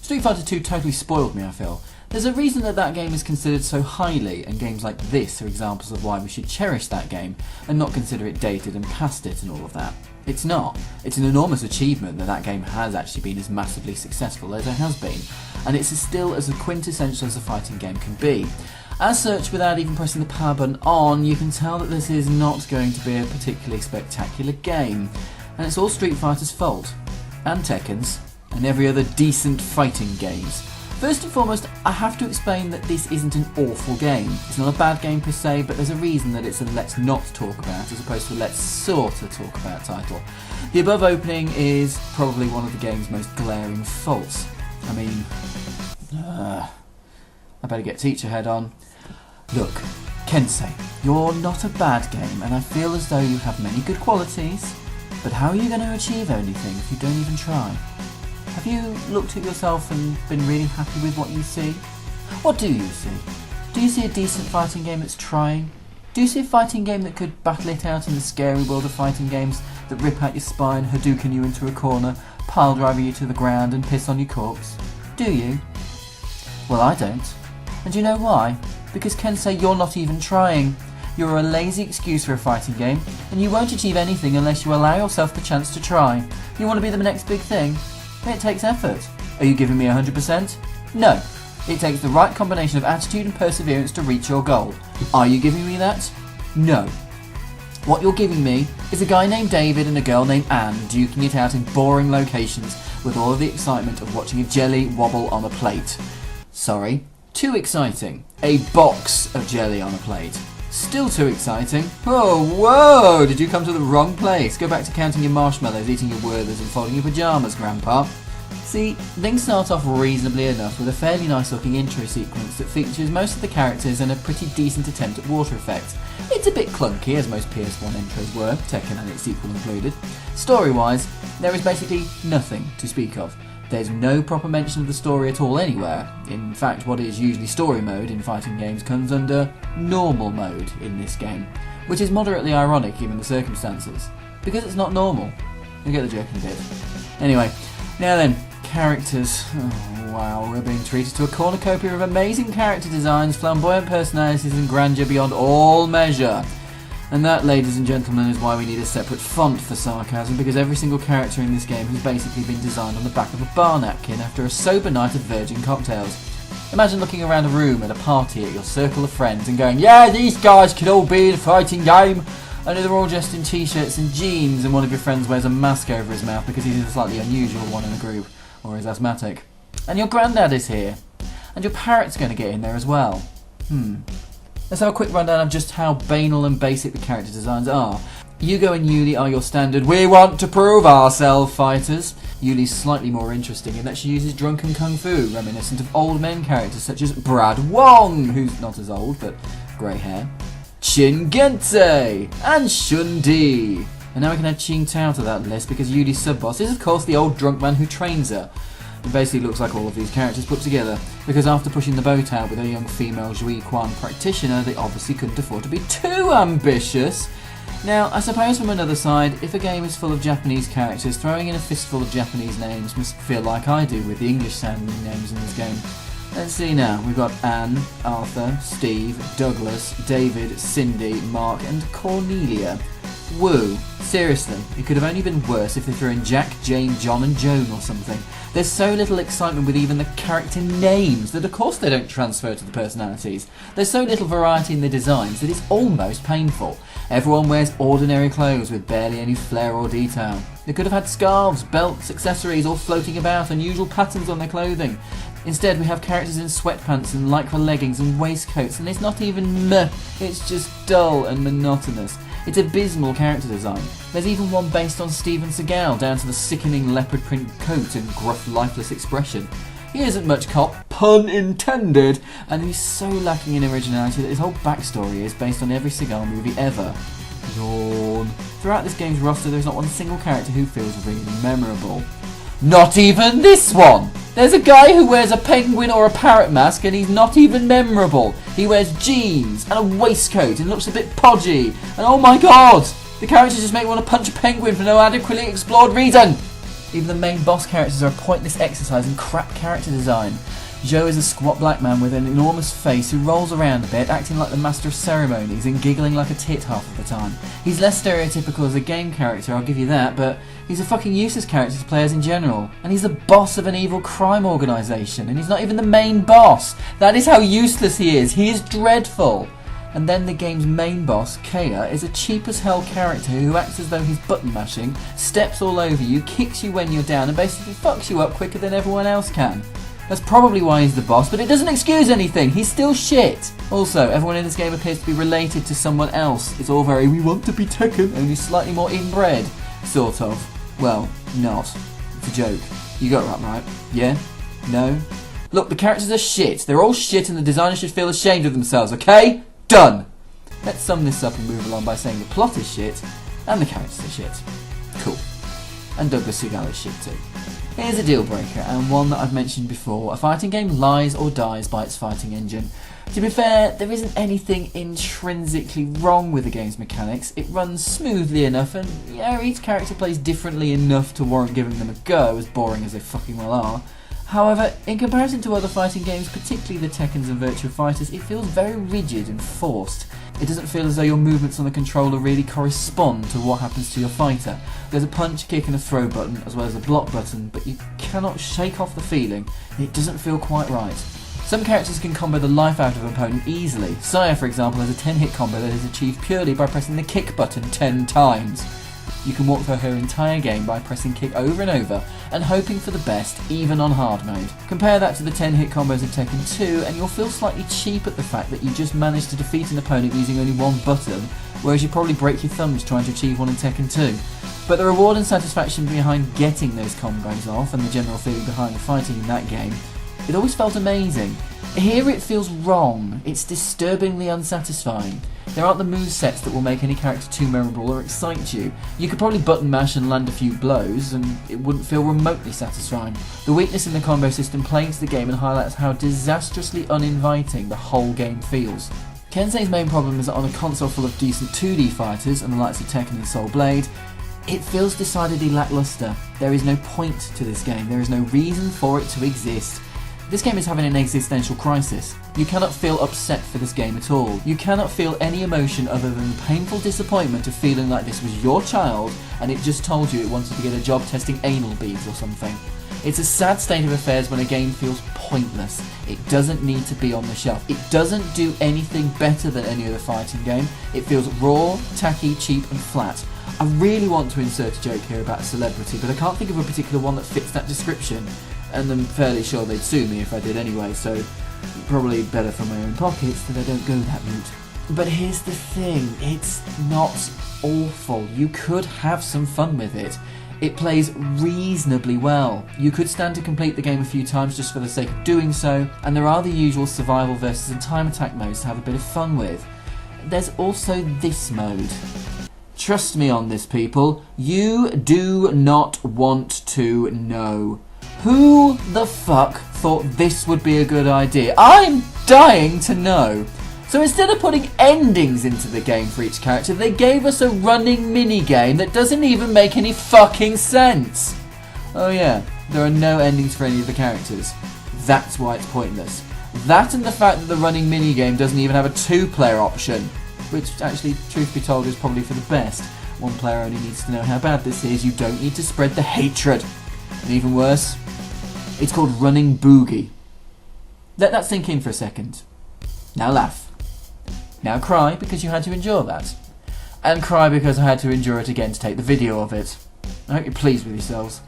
Street Fighter 2 totally spoiled me, I feel. There's a reason that that game is considered so highly, and games like this are examples of why we should cherish that game and not consider it dated and past it and all of that. It's not. It's an enormous achievement that that game has actually been as massively successful as it has been, and it's still as quintessential as a fighting game can be. As such, without even pressing the power button on, you can tell that this is not going to be a particularly spectacular game, and it's all Street Fighter's fault, and Tekken's, and every other decent fighting games. First and foremost, I have to explain that this isn't an awful game. It's not a bad game per se, but there's a reason that it's a let's not talk about as opposed to a let's sorta talk about title. The above opening is probably one of the game's most glaring faults. I mean, I better get teacher head on. Look, Kensei, you're not a bad game, and I feel as though you have many good qualities, but how are you going to achieve anything if you don't even try? Have you looked at yourself and been really happy with what you see? What do you see? Do you see a decent fighting game that's trying? Do you see a fighting game that could battle it out in the scary world of fighting games that rip out your spine, Hadouken you into a corner, pile driver you to the ground and piss on your corpse? Do you? Well, I don't. And do you know why? Because Kensei, you're not even trying. You're a lazy excuse for a fighting game, and you won't achieve anything unless you allow yourself the chance to try. You want to be the next big thing? It takes effort. Are you giving me 100%? No. It takes the right combination of attitude and perseverance to reach your goal. Are you giving me that? No. What you're giving me is a guy named David and a girl named Anne duking it out in boring locations with all of the excitement of watching a jelly wobble on a plate. Sorry, too exciting. A box of jelly on a plate. Still too exciting. Oh, whoa! Did you come to the wrong place? Go back to counting your marshmallows, eating your Werthers and folding your pyjamas, Grandpa. See, things start off reasonably enough with a fairly nice looking intro sequence that features most of the characters and a pretty decent attempt at water effects. It's a bit clunky, as most PS1 intros were, Tekken and its sequel included. Story-wise, there is basically nothing to speak of. There's no proper mention of the story at all anywhere. In fact, what is usually story mode in fighting games comes under normal mode in this game, which is moderately ironic given the circumstances, because it's not normal. You'll get the joke in a bit. Anyway, now then, characters. Oh wow, we're being treated to a cornucopia of amazing character designs, flamboyant personalities and grandeur beyond all measure. And that, ladies and gentlemen, is why we need a separate font for sarcasm, because every single character in this game has basically been designed on the back of a bar napkin after a sober night of virgin cocktails. Imagine looking around a room at a party at your circle of friends and going, yeah, these guys could all be in a fighting game, only they're all dressed in t-shirts and jeans and one of your friends wears a mask over his mouth because he's a slightly unusual one in the group, or is asthmatic. And your granddad is here, and your parrot's going to get in there as well. Let's have a quick rundown of just how banal and basic the character designs are. Yugo and Yuli are your standard "we want to prove ourselves" fighters. Yuli's slightly more interesting in that she uses drunken kung fu, reminiscent of old men characters such as Brad Wong, who's not as old but grey hair, Shin Gensei, and Shun-Di. And now we can add Qing Tao to that list because Yuli's sub-boss is of course the old drunk man who trains her. It basically looks like all of these characters put together, because after pushing the boat out with a young female Zhui Quan practitioner, they obviously couldn't afford to be too ambitious. Now, I suppose from another side, if a game is full of Japanese characters, throwing in a fistful of Japanese names must feel like I do with the English-sounding names in this game. Let's see now, we've got Anne, Arthur, Steve, Douglas, David, Cindy, Mark and Cornelia. Woo. Seriously, it could have only been worse if they threw in Jack, Jane, John and Joan or something. There's so little excitement with even the character names that of course they don't transfer to the personalities. There's so little variety in the designs that it's almost painful. Everyone wears ordinary clothes with barely any flair or detail. They could have had scarves, belts, accessories all floating about, unusual patterns on their clothing. Instead we have characters in sweatpants and lycra leggings and waistcoats, and it's not even meh, it's just dull and monotonous. It's abysmal character design. There's even one based on Steven Seagal, down to the sickening leopard print coat and gruff, lifeless expression. He isn't much cop, pun intended, and he's so lacking in originality that his whole backstory is based on every Seagal movie ever. Yawn. Throughout this game's roster, there's not one single character who feels really memorable. Not even this one! There's a guy who wears a penguin or a parrot mask and he's not even memorable. He wears jeans and a waistcoat and looks a bit podgy. And oh my god! The characters just make me want to punch a penguin for no adequately explored reason! Even the main boss characters are a pointless exercise in crap character design. Joe is a squat black man with an enormous face who rolls around a bit, acting like the master of ceremonies and giggling like a tit half of the time. He's less stereotypical as a game character, I'll give you that, but he's a fucking useless character to players in general. And he's the boss of an evil crime organisation, and he's not even the main boss. That is how useless he is. He is dreadful. And then the game's main boss, Kea, is a cheap as hell character who acts as though he's button mashing, steps all over you, kicks you when you're down, and basically fucks you up quicker than everyone else can. That's probably why he's the boss, but it doesn't excuse anything. He's still shit. Also, everyone in this game appears to be related to someone else. It's all very, we want to be Tekken, only slightly more inbred. Sort of. Well, not. It's a joke. You got that right. Yeah? No? Look, the characters are shit. They're all shit and the designers should feel ashamed of themselves, okay? Done! Let's sum this up and move along by saying the plot is shit and the characters are shit. Cool. And Douglas Segal is shit too. Here's a deal breaker, and one that I've mentioned before. A fighting game lies or dies by its fighting engine. To be fair, there isn't anything intrinsically wrong with the game's mechanics. It runs smoothly enough, and yeah, each character plays differently enough to warrant giving them a go, as boring as they fucking well are. However, in comparison to other fighting games, particularly the Tekkens and Virtua Fighters, it feels very rigid and forced. It doesn't feel as though your movements on the controller really correspond to what happens to your fighter. There's a punch, kick and a throw button, as well as a block button, but you cannot shake off the feeling. It doesn't feel quite right. Some characters can combo the life out of an opponent easily. Saya, for example, has a 10-hit combo that is achieved purely by pressing the kick button 10 times. You can walk through her entire game by pressing kick over and over and hoping for the best, even on hard mode. Compare that to the 10-hit combos of Tekken 2 and you'll feel slightly cheap at the fact that you just managed to defeat an opponent using only one button, whereas you probably break your thumbs trying to achieve one in Tekken 2. But the reward and satisfaction behind getting those combos off and the general feeling behind the fighting in that game, it always felt amazing. Here it feels wrong. It's disturbingly unsatisfying. There aren't the movesets that will make any character too memorable or excite you. You could probably button mash and land a few blows and it wouldn't feel remotely satisfying. The weakness in the combo system plagues the game and highlights how disastrously uninviting the whole game feels. Kensei's main problem is that on a console full of decent 2D fighters and the likes of Tekken and Soul Blade, it feels decidedly lackluster. There is no point to this game. There is no reason for it to exist. This game is having an existential crisis. You cannot feel upset for this game at all. You cannot feel any emotion other than the painful disappointment of feeling like this was your child and it just told you it wanted to get a job testing anal beads or something. It's a sad state of affairs when a game feels pointless. It doesn't need to be on the shelf. It doesn't do anything better than any other fighting game. It feels raw, tacky, cheap and flat. I really want to insert a joke here about a celebrity, but I can't think of a particular one that fits that description. And I'm fairly sure they'd sue me if I did anyway, so probably better for my own pockets that I don't go that route. But here's the thing, it's not awful. You could have some fun with it. It plays reasonably well. You could stand to complete the game a few times just for the sake of doing so, and there are the usual survival versus and time attack modes to have a bit of fun with. There's also this mode. Trust me on this, people. You do not want to know. Who the fuck thought this would be a good idea? I'm dying to know. So instead of putting endings into the game for each character, they gave us a running mini-game that doesn't even make any fucking sense. Oh yeah, there are no endings for any of the characters. That's why it's pointless. That and the fact that the running mini-game doesn't even have a 2-player option, which actually, truth be told, is probably for the best. One player only needs to know how bad this is. You don't need to spread the hatred. And even worse, it's called Running Boogie. Let that sink in for a second. Now laugh. Now cry because you had to endure that. And cry because I had to endure it again to take the video of it. I hope you're pleased with yourselves.